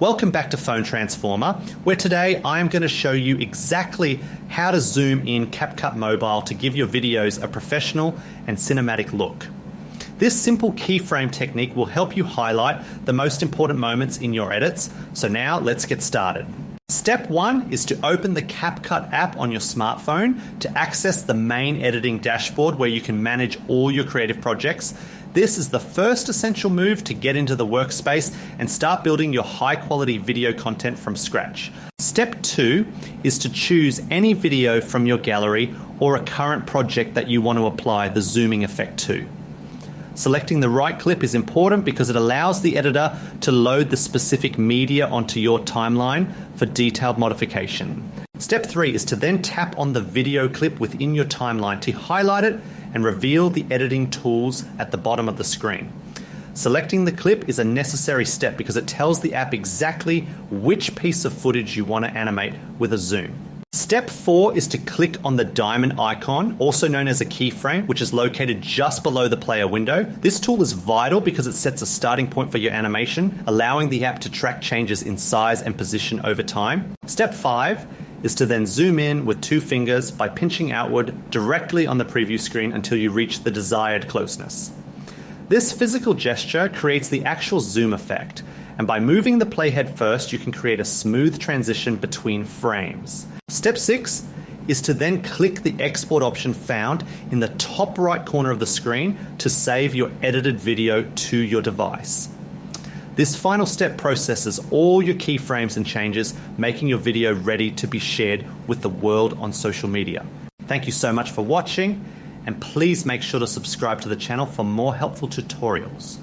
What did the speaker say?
Welcome back to Phone Transformer, where today I am going to show you exactly how to zoom in Capcut Mobile to give your videos a professional and cinematic look. This simple keyframe technique will help you highlight the most important moments in your edits, so now let's get started. Step 1 is to open the Capcut app on your smartphone to access the main editing dashboard where you can manage all your creative projects. This is the first essential move to get into the workspace and start building your high-quality video content from scratch. Step 2 is to choose any video from your gallery or a current project that you want to apply the zooming effect to. Selecting the right clip is important because it allows the editor to load the specific media onto your timeline for detailed modification. Step 3 is to then tap on the video clip within your timeline to highlight it and reveal the editing tools at the bottom of the screen. Selecting the clip is a necessary step because it tells the app exactly which piece of footage you want to animate with a zoom. Step 4 is to click on the diamond icon, also known as a keyframe, which is located just below the player window. This tool is vital because it sets a starting point for your animation, allowing the app to track changes in size and position over time. Step 5 is to then zoom in with 2 fingers by pinching outward directly on the preview screen until you reach the desired closeness. This physical gesture creates the actual zoom effect, and by moving the playhead first, you can create a smooth transition between frames. Step 6 is to then click the export option found in the top right corner of the screen to save your edited video to your device. This final step processes all your keyframes and changes, making your video ready to be shared with the world on social media. Thank you so much for watching, and please make sure to subscribe to the channel for more helpful tutorials.